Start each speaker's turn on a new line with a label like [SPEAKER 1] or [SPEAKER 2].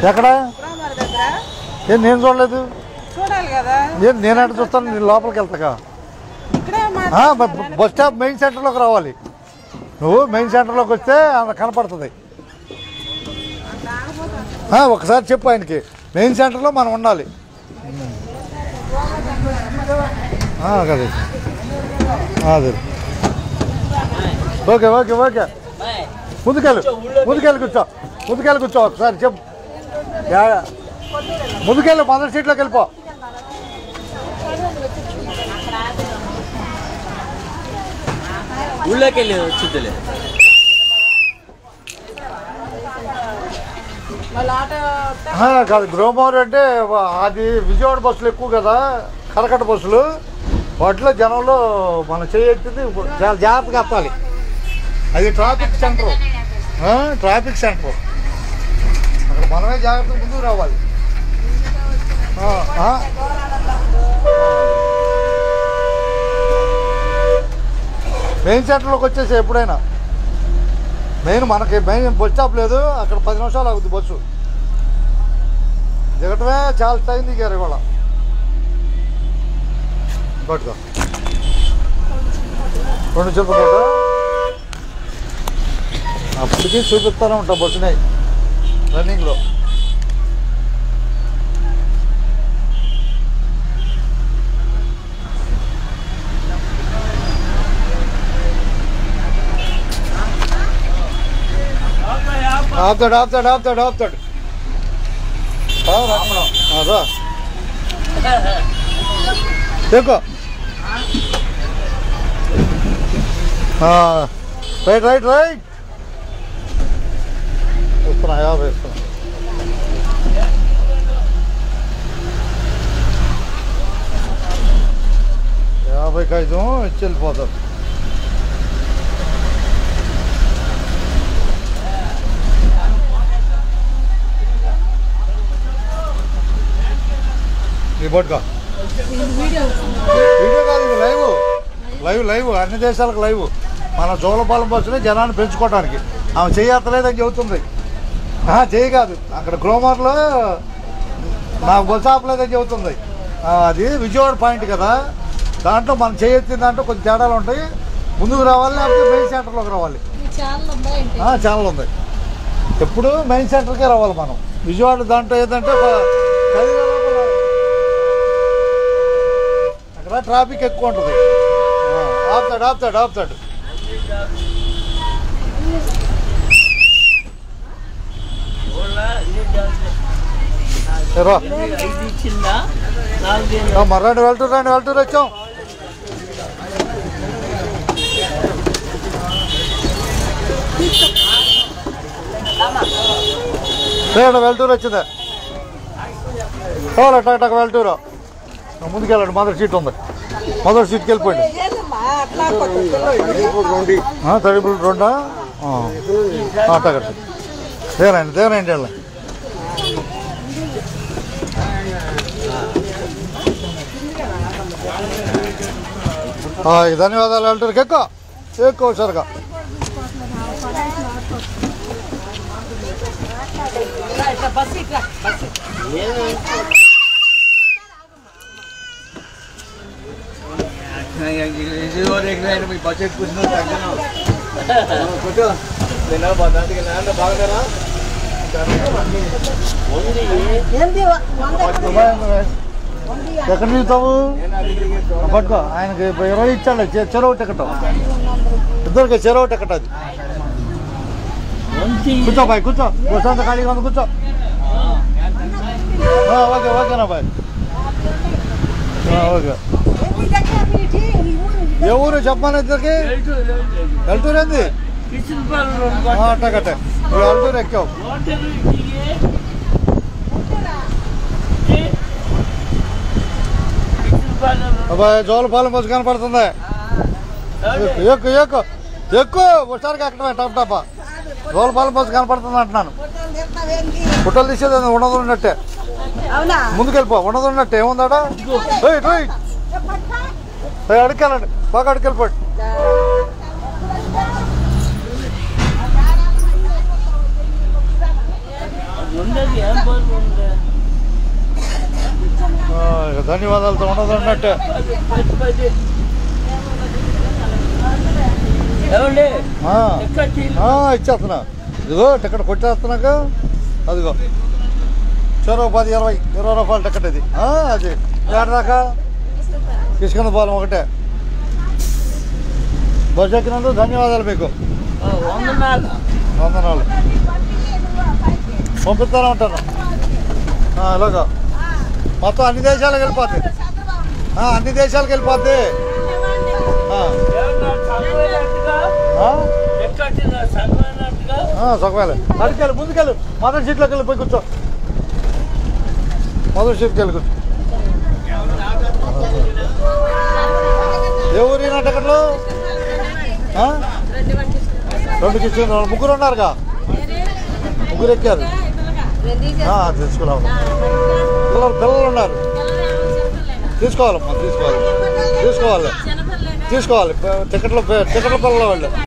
[SPEAKER 1] ఎక్కడ ఏం నేను చూడలేదు నేను ఎక్కడ చూస్తాను నేను లోపలికి వెళ్తాగా బస్ స్టాప్ మెయిన్ సెంటర్లోకి రావాలి నువ్వు మెయిన్ సెంటర్లోకి వస్తే అంత కనపడుతుంది ఒకసారి చెప్పు ఆయనకి మెయిన్ సెంటర్లో మనం ఉండాలి అదే అదే ఓకే ఓకే ఓకే ముందుకెళ్ళి కూర్చో ఒకసారి చెప్పు ముందుకెళ్ళు మొదటి సీట్లోకి వెళ్ళిపో కాదు గ్రోమోర్ అంటే అది విజయవాడ బస్సులు ఎక్కువ కదా కరకట్ట బస్సులు వాటిలో జనంలో మనం చేయొచ్చింది చాలా జాగ్రత్తగా అప్పాలి అది ట్రాఫిక్ సెంటర్ అక్కడ మనమే జాగ్రత్తగా ముందుకు రావాలి మెయిన్ సెంటర్లోకి వచ్చేసి ఎప్పుడైనా మనకి మెయిన్ బస్ స్టాప్ లేదు అక్కడ 10 నిమిషాలు అవుతుంది బస్సు దిగటమే చాలా టైం దిగారు ఇవాళ పట్టుకో 2 చెప్పకుండా అప్పటికీ చూపిస్తూనే ఉంటాం బస్సుని రన్నింగ్లో ఆపుతాడు అదా ఎక్కువ రైట్ వేస్తున్నా 50 వేస్తున్నా కాగితం ఇచ్చి వెళ్ళిపోతారు రిపోర్ట్గా వీడియో కాదు లైవ్ అన్ని దేశాలకు లైవ్ మన జోలపాలెం బస్సుని జనాన్ని పెంచుకోవడానికి ఆమె చేయలేదని చెబుతుంది చేయి కాదు అక్కడ గ్రోమర్లో నాకు బస్సు ఆపలేదని చెబుతుంది అది విజయవాడ పాయింట్ కదా దాంట్లో మనం చేయొచ్చిన దాంట్లో కొంచెం తేడాలు ఉంటాయి ముందుకు రావాలి లేకపోతే మెయిన్ సెంటర్లోకి రావాలి ఛానల్ ఉంది ఎప్పుడు మెయిన్ సెంటర్కే రావాలి మనం విజయవాడ దాంట్లో ఏంటంటే అక్కడ ట్రాఫిక్ ఎక్కువ ఉంటుంది ఆపుతాడు మర్రండి వెళ్తూరు వచ్చాం వెళ్తూరు వచ్చిందా టక్ వెళ్తూరు ముందుకెళ్ళండి మొదటి సీట్ ఉంది మొదటి సీట్కి వెళ్ళిపోయింది 32 దేవనండి వెళ్ళండి ధన్యవాదాలు వెళ్తారు ఎక్కువ సరిగా
[SPEAKER 2] बजट कुछ बागरा
[SPEAKER 1] ఎక్కడ చూస్తావు పట్టుకో ఆయనకి 20 ఇచ్చాడు చెరువు టికెట్ ఇద్దరికి చెరువు టికెట్ అది కూర్చో బాయ్ కూర్చో బస్సు ఖాళీగా ఉంది కూర్చో ఓకేనా బాయ్ ఓకే ఏ ఊరు చెప్పమని ఇద్దరికి వెళ్తూరు ఏంది అట్టగట్టే వెళ్తూరు ఎక్కావు అబ్బాయి జోలపాలెం బస్సు కనపడుతుంది ఎక్కువ ఒకసారికి ఎక్కడమే టపా జోలపాలెం బస్సు కనపడుతుంది అంటున్నాను ఫోటోలు తీసేది ఉండదు ఉన్నట్టే ముందుకెళ్ళిపో ఉండదు ఉన్నట్టే ఏముందాడా అడికెళ్ళండి బాగా అడికెళ్ళిపోండి ఇక ధన్యవాదాలతో ఉండదు అన్నట్టే. ఇచ్చేస్తున్నా. ఇదిగో టికెట్ కొట్టేస్తున్నాక అదిగో చెరో 10, 20 రూపాయల టికెట్ ఇది. అది ఏడదాకా తీసుకున్న పాలెం ఒకటే. బస్సు ఎక్కినందుకు ధన్యవాదాలు మీకు. వందనాలు పంపిస్తానే ఉంటాను. ఇలాగా మొత్తం అన్ని దేశాలకు వెళ్ళిపోద్ది. అన్ని దేశాలకు వెళ్ళిపోద్ది. సగవేళ అడికెళ్ళి ముందుకెళ్ళు. మొదటి సీట్లోకి వెళ్ళి పోయి కూర్చో. మొదటి సీట్కి వెళ్ళి కూర్చో. ఏ ఊరినా టికెట్లు? 2 ఇచ్చింది. ముగ్గురు ఉన్నారుగా, ముగ్గురు ఎక్కారు. తీసుకురావు. పిల్లలు ఉన్నారు. తీసుకోవాలమ్మా, తీసుకోవాలి టికెట్ల పిల్లల వాళ్ళు.